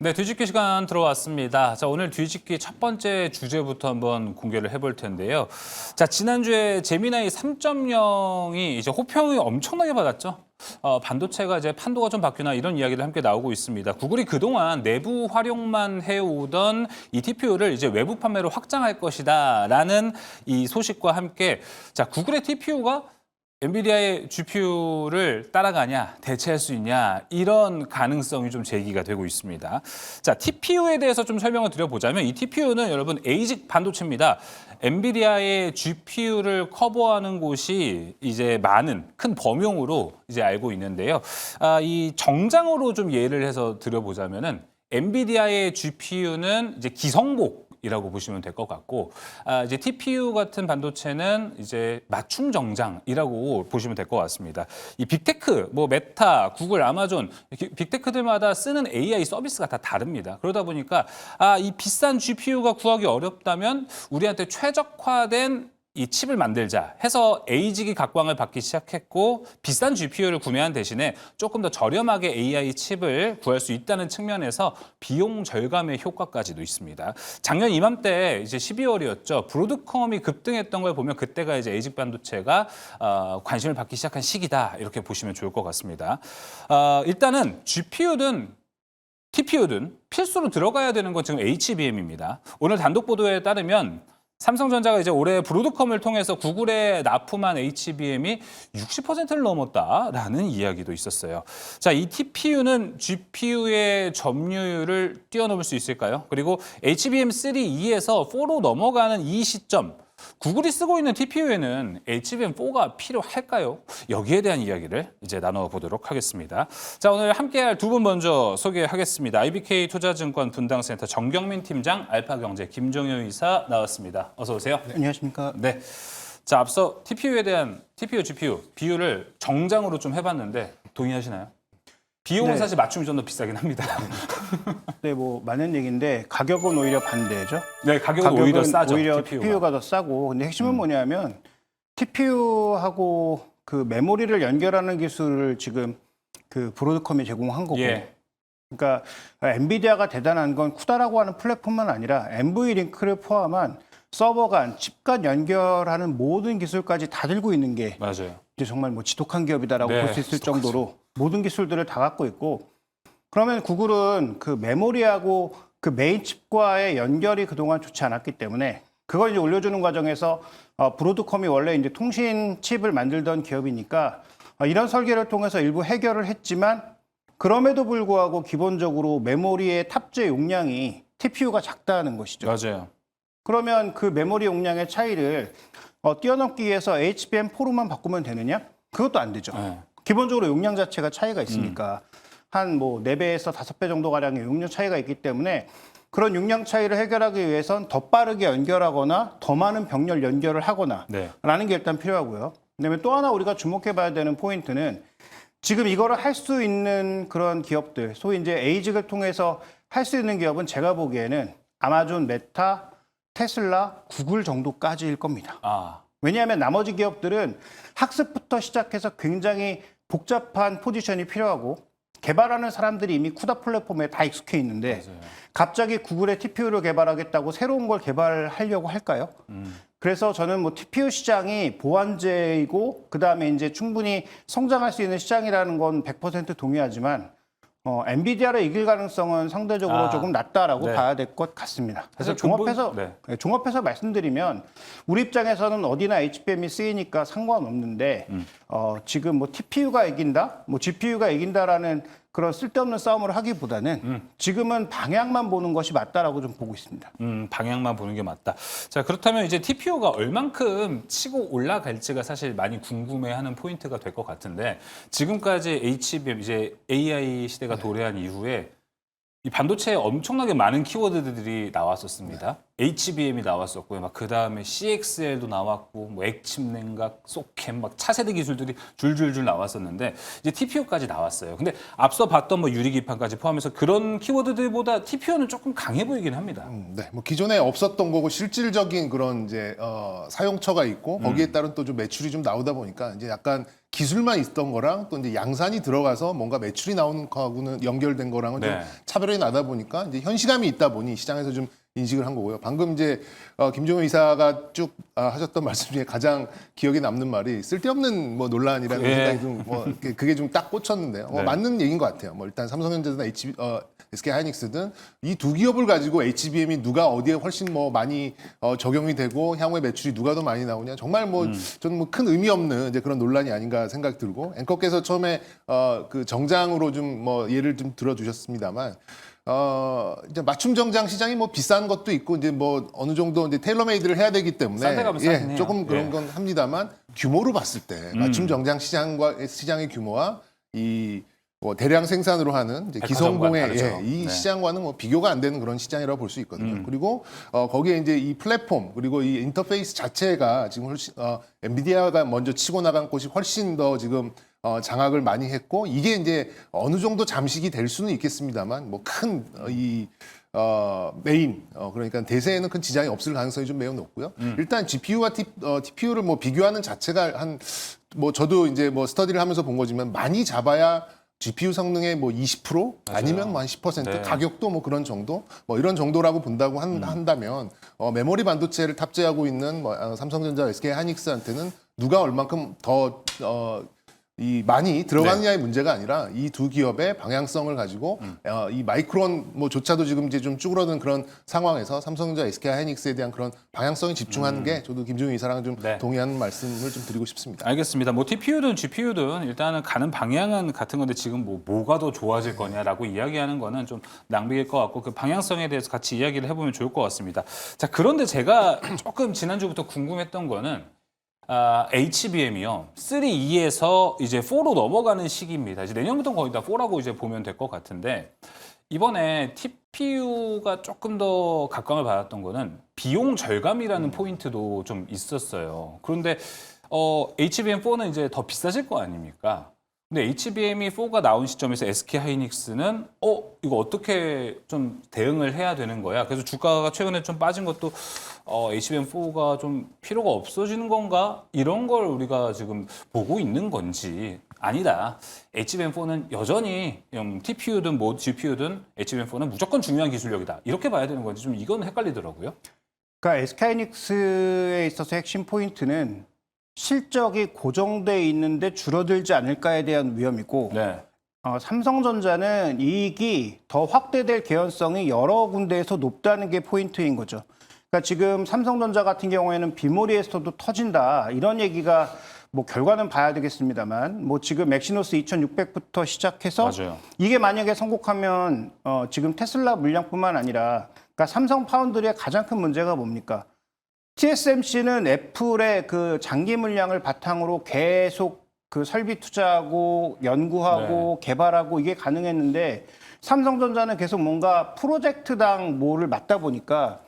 네, 뒤집기 시간 들어왔습니다. 자, 오늘 뒤집기 첫 번째 주제부터 한번 공개를 해볼 텐데요. 자, 지난주에 제미나이 3.0이 이제 호평이 엄청나게 받았죠. 반도체가 이제 판도가 좀 바뀌나 이런 이야기들 함께 나오고 있습니다. 구글이 그동안 내부 활용만 해오던 이 TPU를 이제 외부 판매로 확장할 것이다라는 이 소식과 함께 자, 구글의 TPU가 엔비디아의 GPU를 따라가냐, 대체할 수 있냐 이런 가능성이 좀 제기가 되고 있습니다. 자, TPU에 대해서 좀 설명을 드려보자면 이 TPU는 여러분 에이직 반도체입니다. 엔비디아의 GPU를 커버하는 곳이 이제 많은 큰 범용으로 이제 알고 있는데요. 이 정장으로 좀 예를 해서 드려보자면은 엔비디아의 GPU는 이제 기성복 이라고 보시면 될 것 같고, 이제 TPU 같은 반도체는 이제 맞춤 정장이라고 보시면 될 것 같습니다. 이 빅테크, 뭐 메타, 구글, 아마존, 빅테크들마다 쓰는 AI 서비스가 다 다릅니다. 그러다 보니까 이 비싼 GPU가 구하기 어렵다면 우리한테 최적화된 이 칩을 만들자 해서 에이직이 각광을 받기 시작했고 비싼 GPU를 구매한 대신에 조금 더 저렴하게 AI 칩을 구할 수 있다는 측면에서 비용 절감의 효과까지도 있습니다. 작년 이맘때 이제 12월이었죠. 브로드컴이 급등했던 걸 보면 그때가 이제 에이직 반도체가 관심을 받기 시작한 시기다 이렇게 보시면 좋을 것 같습니다. 일단은 GPU든 TPU든 필수로 들어가야 되는 건 지금 HBM입니다. 오늘 단독 보도에 따르면 삼성전자가 이제 올해 브로드컴을 통해서 구글에 납품한 HBM이 60%를 넘었다라는 이야기도 있었어요. 자, 이 TPU는 GPU의 점유율을 뛰어넘을 수 있을까요? 그리고 HBM3E에서 4로 넘어가는 이 시점, 구글이 쓰고 있는 TPU에는 HBM4가 필요할까요? 여기에 대한 이야기를 이제 나눠보도록 하겠습니다. 자, 오늘 함께할 두 분 먼저 소개하겠습니다. IBK 투자증권 분당센터 정경민 팀장, 알파경제 김종효 이사 나왔습니다. 어서 오세요. 네, 안녕하십니까. 네. 자, 앞서 TPU에 대한 TPU, GPU 비율을 정장으로 좀 해봤는데 동의하시나요? 비용은 네. 사실 맞춤이 좀 더 비싸긴 합니다. 네, 뭐 많은 얘기인데 가격은 오히려 반대죠. 네, 가격은 오히려 싸죠. 오히려 TPU가. TPU가 더 싸고, 근데 핵심은 뭐냐면 TPU하고 그 메모리를 연결하는 기술을 지금 그 브로드컴이 제공한 거고. 예. 그러니까 엔비디아가 대단한 건 쿠다라고 하는 플랫폼만 아니라 NV 링크를 포함한 서버 간, 칩 간 연결하는 모든 기술까지 다 들고 있는 게 맞아요. 이제 정말 뭐 지독한 기업이다라고 네, 볼 수 있을 지독하죠. 정도로 모든 기술들을 다 갖고 있고, 그러면 구글은 그 메모리하고 그 메인 칩과의 연결이 그동안 좋지 않았기 때문에 그걸 이제 올려주는 과정에서 브로드컴이 원래 이제 통신 칩을 만들던 기업이니까 이런 설계를 통해서 일부 해결을 했지만, 그럼에도 불구하고 기본적으로 메모리의 탑재 용량이 TPU가 작다는 것이죠. 맞아요. 그러면 그 메모리 용량의 차이를 뛰어넘기 위해서 HBM4로만 바꾸면 되느냐? 그것도 안 되죠. 네. 기본적으로 용량 자체가 차이가 있으니까 한 뭐 4배에서 5배 정도 가량의 용량 차이가 있기 때문에 그런 용량 차이를 해결하기 위해선 더 빠르게 연결하거나 더 많은 병렬 연결을 하거나 네. 라는 게 일단 필요하고요. 그다음에 또 하나 우리가 주목해 봐야 되는 포인트는 지금 이거를 할 수 있는 그런 기업들, 소위 이제 에이직을 통해서 할 수 있는 기업은 제가 보기에는 아마존, 메타, 테슬라, 구글 정도까지일 겁니다. 왜냐하면 나머지 기업들은 학습부터 시작해서 굉장히 복잡한 포지션이 필요하고 개발하는 사람들이 이미 쿠다 플랫폼에 다 익숙해 있는데 맞아요. 갑자기 구글의 TPU를 개발하겠다고 새로운 걸 개발하려고 할까요? 그래서 저는 뭐 TPU 시장이 보완제이고 그다음에 이제 충분히 성장할 수 있는 시장이라는 건 100% 동의하지만 엔비디아를 이길 가능성은 상대적으로 조금 낮다라고 네. 봐야 될 것 같습니다. 그래서 네. 종합해서 말씀드리면 우리 입장에서는 어디나 HBM이 쓰이니까 상관없는데 지금 뭐 TPU가 이긴다, 뭐 GPU가 이긴다라는 그런 쓸데없는 싸움을 하기보다는 지금은 방향만 보는 것이 맞다라고 좀 보고 있습니다. 방향만 보는 게 맞다. 자, 그렇다면 이제 TPU가 얼만큼 치고 올라갈지가 사실 많이 궁금해하는 포인트가 될 것 같은데 지금까지 HBM 이제 AI 시대가 도래한 이후에 이 반도체에 엄청나게 많은 키워드들이 나왔었습니다. HBM이 나왔었고요. 막 그 다음에 CXL도 나왔고, 뭐 액침 냉각, 소캠, 막 차세대 기술들이 줄줄줄 나왔었는데 이제 TPU까지 나왔어요. 근데 앞서 봤던 뭐 유리기판까지 포함해서 그런 키워드들보다 TPU는 조금 강해 보이긴 합니다. 네, 뭐 기존에 없었던 거고 실질적인 그런 이제 사용처가 있고 거기에 따른 또 좀 매출이 좀 나오다 보니까 이제 약간 기술만 있던 거랑 또 이제 양산이 들어가서 뭔가 매출이 나오는 거하고는 연결된 거랑은 네. 좀 차별이 나다 보니까 이제 현실감이 있다 보니 시장에서 좀 인식을 한 거고요. 방금 이제 김종현 이사가 쭉 하셨던 말씀 중에 가장 기억에 남는 말이 쓸데없는 뭐 논란이라는 예. 생각이 좀 뭐 그게 좀 딱 꽂혔는데요. 네. 맞는 얘기인 것 같아요. 뭐 일단 삼성전자든 SK 하이닉스든 이 두 기업을 가지고 HBM이 누가 어디에 훨씬 뭐 많이 적용이 되고 향후에 매출이 누가 더 많이 나오냐 정말 뭐 저는 뭐 큰 의미 없는 이제 그런 논란이 아닌가 생각 들고 앵커께서 처음에 그 정장으로 좀 뭐 예를 좀 들어주셨습니다만. 이제 맞춤 정장 시장이 뭐 비싼 것도 있고 이제 뭐 어느 정도 이제 테일러메이드를 해야 되기 때문에 싼 데가 비싸긴 해요. 조금 그런 예. 건 합니다만 규모로 봤을 때 맞춤 정장 시장의 규모와 이 뭐 대량 생산으로 하는 이제 백화점과는 기성공의 다르죠. 이 네. 시장과는 뭐 비교가 안 되는 그런 시장이라고 볼 수 있거든요. 그리고 거기에 이제 이 플랫폼 그리고 이 인터페이스 자체가 지금 훨씬 엔비디아가 먼저 치고 나간 곳이 훨씬 더 지금 장악을 많이 했고 이게 이제 어느 정도 잠식이 될 수는 있겠습니다만 뭐 큰 이 메인 그러니까 대세에는 큰 지장이 없을 가능성이 좀 매우 높고요. 일단 GPU와 TPU를 뭐 비교하는 자체가 한 뭐 저도 이제 뭐 스터디를 하면서 본 거지만 많이 잡아야 GPU 성능의 뭐 20% 아니면 뭐 한 10% 네. 가격도 뭐 그런 정도 뭐 이런 정도라고 본다고 한다면 메모리 반도체를 탑재하고 있는 뭐 삼성전자, SK 하이닉스한테는 누가 얼만큼 더 이 많이 들어가느냐의 문제가 아니라 이 두 기업의 방향성을 가지고 이 마이크론 뭐조차도 지금 이제 좀 쭈그러든 그런 상황에서 삼성전자, SK 하이닉스에 대한 그런 방향성에 집중하는 게 저도 김종인 이사랑 좀 네. 동의하는 말씀을 좀 드리고 싶습니다. 알겠습니다. 뭐 TPU든 GPU든 일단은 가는 방향은 같은 건데 지금 뭐가 더 좋아질 거냐라고 이야기하는 거는 좀 낭비일 것 같고 그 방향성에 대해서 같이 이야기를 해보면 좋을 것 같습니다. 자, 그런데 제가 조금 지난주부터 궁금했던 거는 HBM이요. 3E에서 이제 4로 넘어가는 시기입니다. 이제 내년부터 거의 다 4라고 이제 보면 될 것 같은데 이번에 TPU가 조금 더 각광을 받았던 거는 비용 절감이라는 포인트도 좀 있었어요. 그런데 HBM4는 이제 더 비싸질 거 아닙니까? 근데 HBM이 4가 나온 시점에서 SK 하이닉스는 이거 어떻게 좀 대응을 해야 되는 거야? 그래서 주가가 최근에 좀 빠진 것도 HBM4가 좀 필요가 없어지는 건가? 이런 걸 우리가 지금 보고 있는 건지 아니다. HBM4는 여전히 TPU든 뭐 GPU든 HBM4는 무조건 중요한 기술력이다. 이렇게 봐야 되는 건지 좀 이건 헷갈리더라고요. 그러니까 SK하이닉스에 있어서 핵심 포인트는 실적이 고정돼 있는데 줄어들지 않을까에 대한 위험이고 네. 삼성전자는 이익이 더 확대될 개연성이 여러 군데에서 높다는 게 포인트인 거죠. 그러니까 지금 삼성전자 같은 경우에는 비모리에서도 터진다 이런 얘기가 뭐 결과는 봐야 되겠습니다만 뭐 지금 맥시노스 2600부터 시작해서 맞아요. 이게 만약에 성공하면 지금 테슬라 물량뿐만 아니라 그러니까 삼성 파운드리의 가장 큰 문제가 뭡니까? TSMC는 애플의 그 장기 물량을 바탕으로 계속 그 설비 투자하고 연구하고 개발하고 이게 가능했는데 삼성전자는 계속 뭔가 프로젝트당 뭐를 맞다 보니까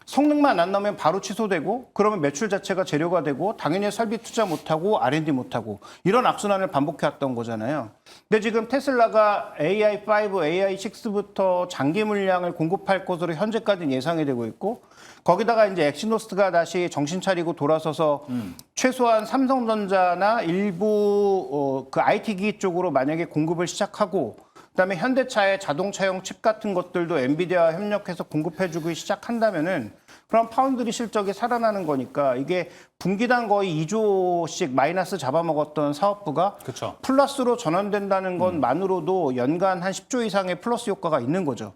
성능만 안 나오면 바로 취소되고 그러면 매출 자체가 재료가 되고 당연히 설비 투자 못하고 R&D 못하고 이런 악순환을 반복해왔던 거잖아요. 근데 지금 테슬라가 AI5, AI6부터 장기 물량을 공급할 것으로 현재까지는 예상이 되고 있고 거기다가 이제 엑시노스가 다시 정신 차리고 돌아서서 최소한 삼성전자나 일부 그 IT 기기 쪽으로 만약에 공급을 시작하고 그다음에 현대차의 자동차용 칩 같은 것들도 엔비디아와 협력해서 공급해주기 시작한다면은 그럼 파운드리 실적이 살아나는 거니까 이게 분기당 거의 2조씩 마이너스 잡아먹었던 사업부가 그렇죠. 플러스로 전환된다는 것만으로도 연간 한 10조 이상의 플러스 효과가 있는 거죠.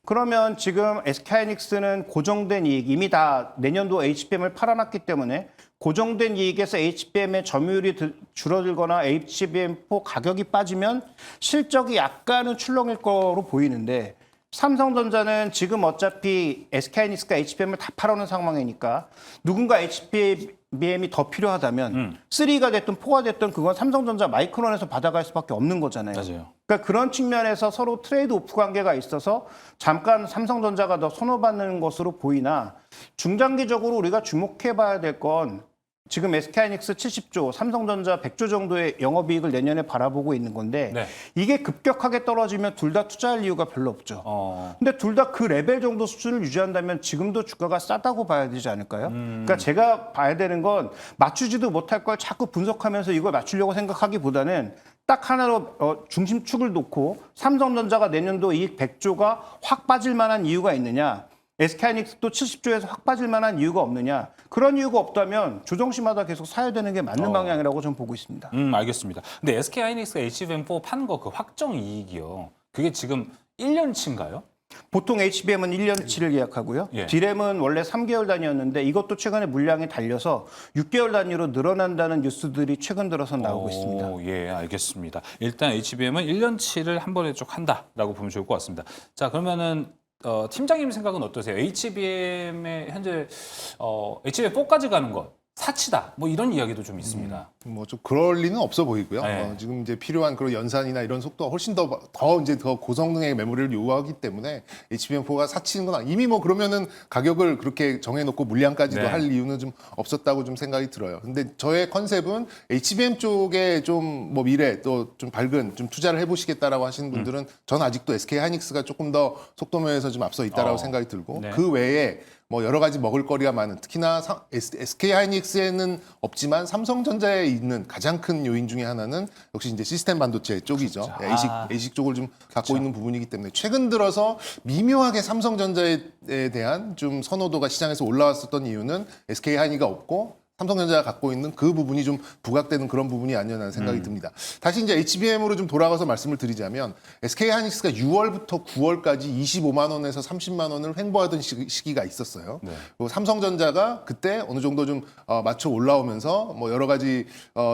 그러면 지금 SK하이닉스는 고정된 이익, 이미 다 내년도 HBM을 팔아놨기 때문에 고정된 이익에서 HBM의 점유율이 줄어들거나 HBM4 가격이 빠지면 실적이 약간은 출렁일 거로 보이는데 삼성전자는 지금 어차피 SK하이닉스가 HBM을 다 팔아놓은 상황이니까 누군가 HBM이 더 필요하다면 3가 됐든 4가 됐든 그건 삼성전자 마이크론에서 받아갈 수밖에 없는 거잖아요. 맞아요. 그러니까 그런 측면에서 서로 트레이드 오프 관계가 있어서 잠깐 삼성전자가 더 선호받는 것으로 보이나 중장기적으로 우리가 주목해봐야 될 건 지금 SK하이닉스 70조, 삼성전자 100조 정도의 영업이익을 내년에 바라보고 있는 건데 네. 이게 급격하게 떨어지면 둘 다 투자할 이유가 별로 없죠. 어. 근데 둘 다 그 레벨 정도 수준을 유지한다면 지금도 주가가 싸다고 봐야 되지 않을까요? 그러니까 제가 봐야 되는 건 맞추지도 못할 걸 자꾸 분석하면서 이걸 맞추려고 생각하기보다는 딱 하나로 중심축을 놓고 삼성전자가 내년도 이익 100조가 확 빠질 만한 이유가 있느냐? SK하이닉스도 70조에서 확 빠질 만한 이유가 없느냐? 그런 이유가 없다면 조정시마다 계속 사야 되는 게 맞는 방향이라고 저는 보고 있습니다. 알겠습니다. 근데 SK하이닉스가 HBM4 판 거 그 확정 이익이요. 그게 지금 1년치인가요? 보통 HBM은 1년치를 예약하고요. 예. D램은 원래 3개월 단위였는데 이것도 최근에 물량이 달려서 6개월 단위로 늘어난다는 뉴스들이 최근 들어서 나오고 있습니다. 예, 알겠습니다. 일단 HBM은 1년치를 한 번에 쭉 한다라고 보면 좋을 것 같습니다. 자, 그러면은 팀장님 생각은 어떠세요? HBM의 현재 HBM4까지 가는 것 사치다. 뭐 이런 이야기도 좀 있습니다. 뭐 좀 그럴 리는 없어 보이고요. 네. 지금 이제 필요한 그런 연산이나 이런 속도가 훨씬 더 이제 더 고성능의 메모리를 요구하기 때문에 HBM4가 사치는 건 이미 뭐 그러면은 가격을 그렇게 정해놓고 물량까지도 네. 할 이유는 좀 없었다고 좀 생각이 들어요. 근데 저의 컨셉은 HBM 쪽에 좀 뭐 미래 또 좀 밝은 좀 투자를 해보시겠다라고 하시는 분들은 전 아직도 SK하이닉스가 조금 더 속도면에서 좀 앞서 있다라고 생각이 들고 네. 그 외에 뭐 여러 가지 먹을거리가 많은 특히나 SK하이닉스에는 없지만 삼성전자에 있는 가장 큰 요인 중에 하나는 역시 이제 시스템 반도체 쪽이죠. ASIC 쪽을 좀 갖고 있는 부분이기 때문에 최근 들어서 미묘하게 삼성전자에 대한 좀 선호도가 시장에서 올라왔었던 이유는 SK하이닉스가 없고 삼성전자가 갖고 있는 그 부분이 좀 부각되는 그런 부분이 아니었나는 생각이 듭니다. 다시 이제 HBM으로 좀 돌아가서 말씀을 드리자면 SK하이닉스가 6월부터 9월까지 25만 원에서 30만 원을 횡보하던 시기가 있었어요. 네. 그리고 삼성전자가 그때 어느 정도 좀 맞춰 올라오면서 뭐 여러 가지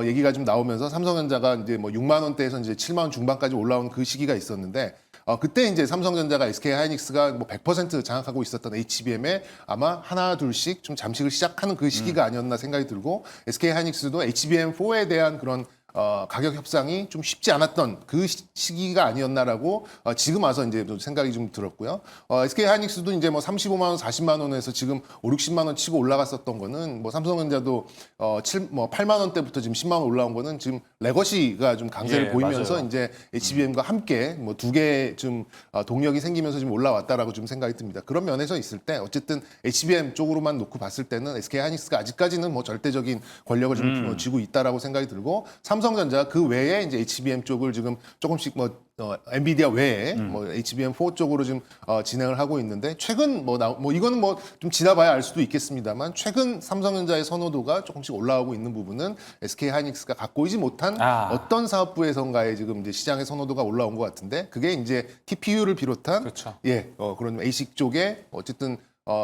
얘기가 좀 나오면서 삼성전자가 이제 뭐 6만 원대에서 이제 7만 원 중반까지 올라온 그 시기가 있었는데 그때 이제 삼성전자가 SK하이닉스가 뭐 100% 장악하고 있었던 HBM에 아마 하나 둘씩 좀 잠식을 시작하는 그 시기가 아니었나 생각이 들고 SK하이닉스도 HBM4에 대한 그런 가격 협상이 좀 쉽지 않았던 그 시기가 아니었나라고 지금 와서 이제 좀 생각이 좀 들었고요. SK하이닉스도 이제 뭐 35만 원, 40만 원에서 지금 5, 60만 원 치고 올라갔었던 거는 뭐 삼성전자도 8만 원대부터 지금 10만 원 올라온 거는 지금 레거시가 좀 강세를 예, 보이면서 맞아요. 이제 HBM과 함께 뭐 두 개의 좀 동력이 생기면서 지금 올라왔다라고 좀 생각이 듭니다. 그런 면에서 있을 때 어쨌든 HBM 쪽으로만 놓고 봤을 때는 SK하이닉스가 아직까지는 뭐 절대적인 권력을 좀 쥐고 있다라고 생각이 들고 삼성전자 그 외에 이제 HBM 쪽을 지금 조금씩 뭐 엔비디아 외에 뭐 HBM4 쪽으로 좀 진행을 하고 있는데 최근 뭐 이거는 뭐 좀 지나봐야 알 수도 있겠습니다만 최근 삼성전자의 선호도가 조금씩 올라오고 있는 부분은 SK하이닉스가 갖고 있지 못한 어떤 사업부에선가에 지금 이제 시장의 선호도가 올라온 것 같은데 그게 이제 TPU를 비롯한 그렇죠. 그런 ASIC 쪽에 어쨌든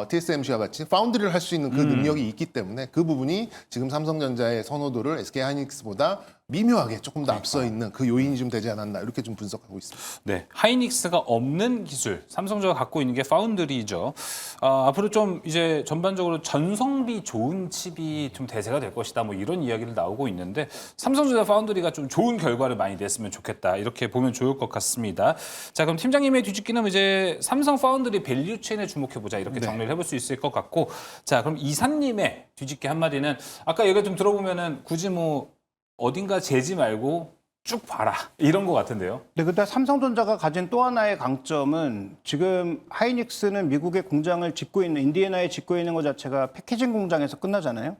TSMC와 같이 파운드리를 할 수 있는 그 능력이 있기 때문에 그 부분이 지금 삼성전자의 선호도를 SK하이닉스보다 미묘하게 조금 더 앞서 있는 그 요인이 좀 되지 않았나 이렇게 좀 분석하고 있습니다. 네, 하이닉스가 없는 기술, 삼성전자가 갖고 있는 게 파운드리죠. 앞으로 좀 이제 전반적으로 전성비 좋은 칩이 좀 대세가 될 것이다. 뭐 이런 이야기를 나오고 있는데 삼성전자 파운드리가 좀 좋은 결과를 많이 냈으면 좋겠다. 이렇게 보면 좋을 것 같습니다. 자, 그럼 팀장님의 뒤집기는 이제 삼성 파운드리 밸류 체인에 주목해 보자. 이렇게 정리를 해볼 수 있을 것 같고, 자, 그럼 이사님의 뒤집기 한마디는 아까 얘기 좀 들어보면은 굳이 뭐 어딘가 재지 말고 쭉 봐라 이런 것 같은데요. 네, 근데 삼성전자가 가진 또 하나의 강점은 지금 하이닉스는 미국의 공장을 짓고 있는 인디애나에 짓고 있는 것 자체가 패키징 공장에서 끝나잖아요.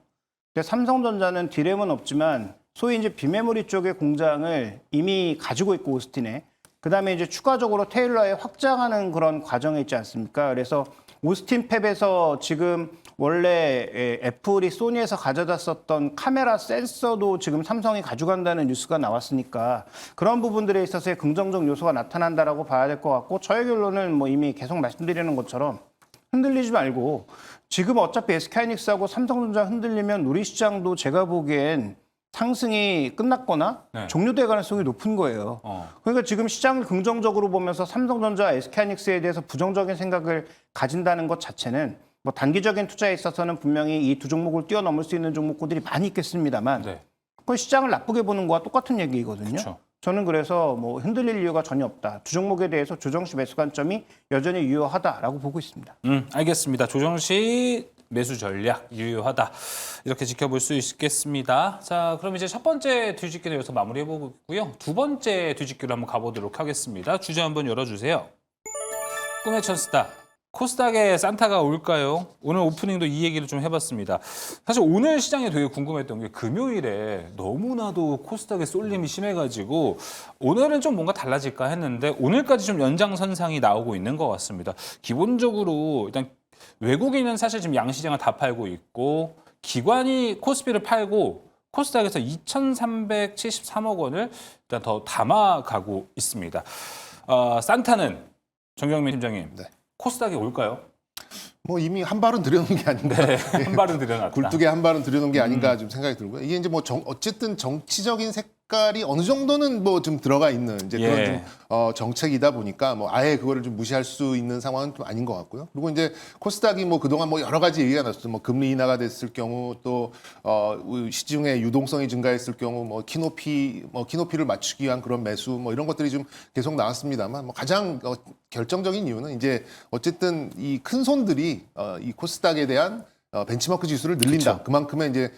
근데 삼성전자는 D램은 없지만 소위 이제 비메모리 쪽의 공장을 이미 가지고 있고 오스틴에 그다음에 이제 추가적으로 테일러에 확장하는 그런 과정에 있지 않습니까? 그래서 오스틴 팹에서 지금 원래 애플이 소니에서 가져다 썼던 카메라 센서도 지금 삼성이 가져간다는 뉴스가 나왔으니까 그런 부분들에 있어서의 긍정적 요소가 나타난다라고 봐야 될 것 같고 저의 결론은 뭐 이미 계속 말씀드리는 것처럼 흔들리지 말고 지금 어차피 SK하이닉스하고 삼성전자 흔들리면 우리 시장도 제가 보기엔 상승이 끝났거나 네. 종료될 가능성이 높은 거예요. 그러니까 지금 시장을 긍정적으로 보면서 삼성전자, SK하이닉스에 대해서 부정적인 생각을 가진다는 것 자체는 뭐 단기적인 투자에 있어서는 분명히 이 두 종목을 뛰어넘을 수 있는 종목군들이 많이 있겠습니다만 네. 그 시장을 나쁘게 보는 거와 똑같은 얘기거든요. 그쵸. 저는 그래서 뭐 흔들릴 이유가 전혀 없다. 두 종목에 대해서 조정 시 매수 관점이 여전히 유효하다라고 보고 있습니다. 알겠습니다. 조정 씨 매수 전략 유효하다. 이렇게 지켜볼 수 있겠습니다. 자, 그럼 이제 첫 번째 뒤집기는 여기서 마무리해보고요. 두 번째 뒤집기로 한번 가보도록 하겠습니다. 주제 한번 열어주세요. 꿈의 첫스타. 코스닥에 산타가 올까요? 오늘 오프닝도 이 얘기를 좀 해봤습니다. 사실 오늘 시장에 되게 궁금했던 게 금요일에 너무나도 코스닥의 쏠림이 심해가지고 오늘은 좀 뭔가 달라질까 했는데 오늘까지 좀 연장선상이 나오고 있는 것 같습니다. 기본적으로 일단 외국인은 사실 지금 양시장을 다 팔고 있고 기관이 코스피를 팔고 코스닥에서 2,373억 원을 일단 더 담아가고 있습니다. 산타는 정경민 팀장님. 네. 코스닥에 올까요? 뭐 이미 한 발은 들여놓은 게 아닌가. 네, 한 발은 들여놨다. 굴뚝에 한 발은 들여놓은 게 아닌가 좀 생각이 들고요. 이게 이제 뭐 어쨌든 정치적인 색깔이 어느 정도는 뭐 좀 들어가 있는 이제 그런 예. 좀 정책이다 보니까 뭐 아예 그거를 좀 무시할 수 있는 상황은 좀 아닌 것 같고요. 그리고 이제 코스닥이 뭐 그동안 뭐 여러 가지 얘기가 나왔어요. 뭐 금리 인하가 됐을 경우 또 시중의 유동성이 증가했을 경우 뭐 키높이를 맞추기 위한 그런 매수 뭐 이런 것들이 좀 계속 나왔습니다만 뭐 가장 결정적인 이유는 이제 어쨌든 이 큰 손들이 이 코스닥에 대한 벤치마크 지수를 늘린다. 그쵸. 그만큼의 이제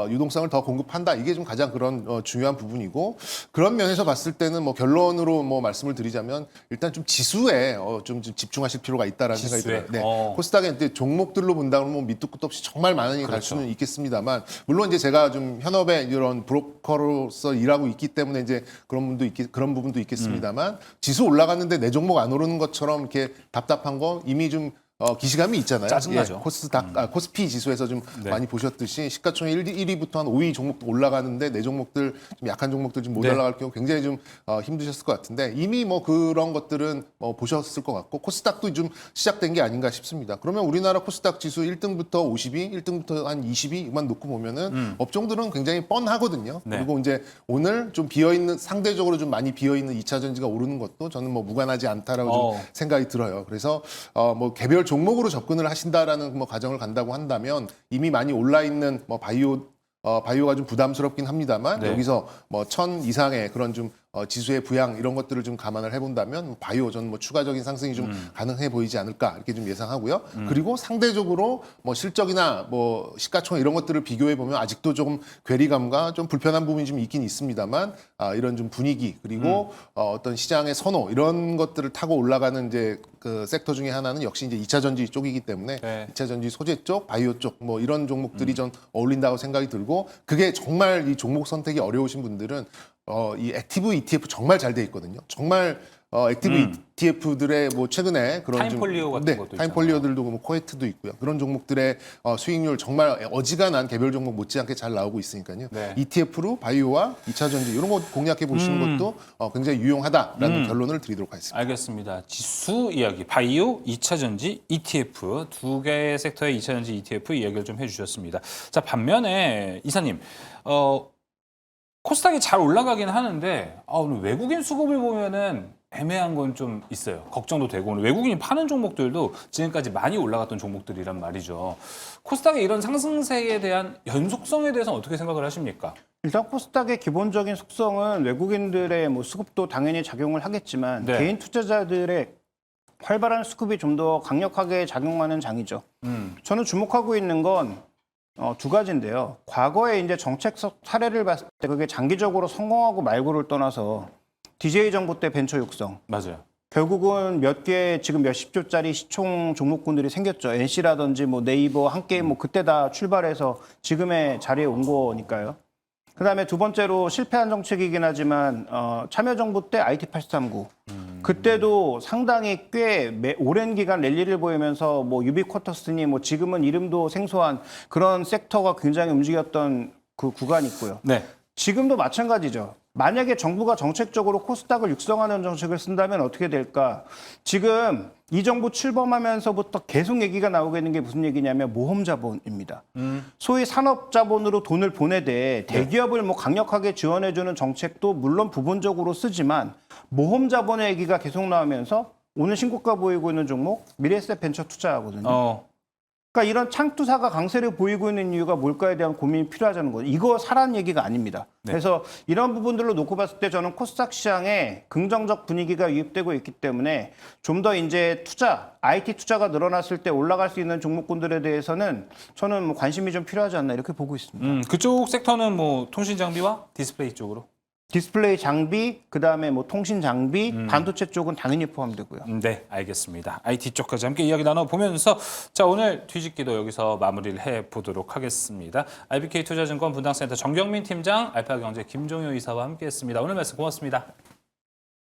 유동성을 더 공급한다. 이게 좀 가장 그런 중요한 부분이고 그런 면에서 봤을 때는 뭐 결론으로 뭐 말씀을 드리자면 일단 좀 지수에 좀 집중하실 필요가 있다라는 지수에? 생각이 들어요. 네. 코스닥에 이제 종목들로 본다 그러면 뭐 밑도 끝도 없이 정말 많이 갈 그렇죠. 수는 있겠습니다만 물론 이제 제가 좀 현업에 이런 브로커로서 일하고 있기 때문에 이제 그런 부분도 있겠습니다만 지수 올라갔는데 내 종목 안 오르는 것처럼 이렇게 답답한 거 이미 좀 기시감이 있잖아요. 짜증나죠. 코스피 지수에서 좀 네. 많이 보셨듯이 시가총액 1위부터 한 5위 종목도 올라가는데 내 종목들 좀 약한 종목들 좀 못 네. 올라갈 경우 굉장히 좀 힘드셨을 것 같은데 이미 뭐 그런 것들은 보셨을 것 같고 코스닥도 좀 시작된 게 아닌가 싶습니다. 그러면 우리나라 코스닥 지수 1등부터 50위, 1등부터 한 20위만 놓고 보면은 업종들은 굉장히 뻔하거든요. 네. 그리고 이제 오늘 좀 비어있는 상대적으로 좀 많이 비어있는 2차 전지가 오르는 것도 저는 뭐 무관하지 않다라고 좀 생각이 들어요. 그래서 뭐 개별 종목으로 접근을 하신다라는 뭐 가정을 간다고 한다면 이미 많이 올라 있는 뭐 바이오가 좀 부담스럽긴 합니다만 네. 여기서 뭐 1000 이상의 그런 좀 지수의 부양 이런 것들을 좀 감안을 해본다면 바이오 저는 뭐 추가적인 상승이 좀 가능해 보이지 않을까 이렇게 좀 예상하고요. 그리고 상대적으로 뭐 실적이나 뭐 시가총액 이런 것들을 비교해 보면 아직도 조금 괴리감과 좀 불편한 부분이 좀 있긴 있습니다만 이런 좀 분위기 그리고 어떤 시장의 선호 이런 것들을 타고 올라가는 이제 그 섹터 중에 하나는 역시 이제 2차 전지 쪽이기 때문에 네. 2차 전지 소재 쪽, 바이오 쪽 뭐 이런 종목들이 전 어울린다고 생각이 들고 그게 정말 이 종목 선택이 어려우신 분들은 이 액티브 ETF 정말 잘 돼 있거든요. 정말 액티브 ETF들의 뭐 최근에 그런 타임폴리오 같은 것도 타임폴리오들도 뭐 코에트도 있고요. 그런 종목들의 수익률 정말 어지간한 개별 종목 못지않게 잘 나오고 있으니까요. 네. ETF로 바이오와 2차 전지 이런 거 공략해 보시는 것도 굉장히 유용하다라는 결론을 드리도록 하겠습니다. 알겠습니다. 지수 이야기, 바이오, 2차 전지, ETF 두 개의 섹터의 2차 전지 ETF 이야기를 좀 해주셨습니다. 자, 반면에 이사님, 코스닥이 잘 올라가긴 하는데 오늘 외국인 수급을 보면은 애매한 건 좀 있어요. 걱정도 되고 오늘 외국인이 파는 종목들도 지금까지 많이 올라갔던 종목들이란 말이죠. 코스닥의 이런 상승세에 대한 연속성에 대해서는 어떻게 생각을 하십니까? 일단 코스닥의 기본적인 속성은 외국인들의 뭐 수급도 당연히 작용을 하겠지만 네. 개인 투자자들의 활발한 수급이 좀 더 강력하게 작용하는 장이죠. 저는 주목하고 있는 건 두 가지인데요. 과거에 이제 정책 사례를 봤을 때 그게 장기적으로 성공하고 말고를 떠나서 DJ 정부 때 벤처 육성. 맞아요. 결국은 몇 개 지금 몇십 조짜리 시총 종목군들이 생겼죠. NC라든지 뭐 네이버 한게임 뭐 그때 다 출발해서 지금의 자리에 온 거니까요. 그다음에 두 번째로 실패한 정책이긴 하지만 참여정부 때 IT8339 그때도 상당히 꽤 오랜 기간 랠리를 보이면서 뭐 유비쿼터스니 뭐 지금은 이름도 생소한 그런 섹터가 굉장히 움직였던 그 구간이 있고요. 네. 지금도 마찬가지죠. 만약에 정부가 정책적으로 코스닥을 육성하는 정책을 쓴다면 어떻게 될까? 지금 이 정부 출범하면서부터 계속 얘기가 나오고 있는 게 무슨 얘기냐면 모험 자본입니다. 소위 산업 자본으로 돈을 보내되 대기업을 뭐 강력하게 지원해주는 정책도 물론 부분적으로 쓰지만 모험 자본의 얘기가 계속 나오면서 오늘 신고가 보이고 있는 종목 미래에셋 벤처 투자하거든요. 그러니까 이런 창투사가 강세를 보이고 있는 이유가 뭘까에 대한 고민이 필요하다는 거죠. 이거 사라는 얘기가 아닙니다. 네. 그래서 이런 부분들로 놓고 봤을 때 저는 코스닥 시장에 긍정적 분위기가 유입되고 있기 때문에 좀 더 이제 투자, IT 투자가 늘어났을 때 올라갈 수 있는 종목군들에 대해서는 저는 뭐 관심이 좀 필요하지 않나 이렇게 보고 있습니다. 그쪽 섹터는 뭐 통신 장비와 디스플레이 쪽으로. 디스플레이 장비, 그다음에 뭐 통신 장비, 반도체 쪽은 당연히 포함되고요. 네, 알겠습니다. IT 쪽까지 함께 이야기 나눠보면서 자 오늘 뒤집기도 여기서 마무리를 해보도록 하겠습니다. IBK 투자증권 분당센터 정경민 팀장, 알파경제 김종효 이사와 함께했습니다. 오늘 말씀 고맙습니다.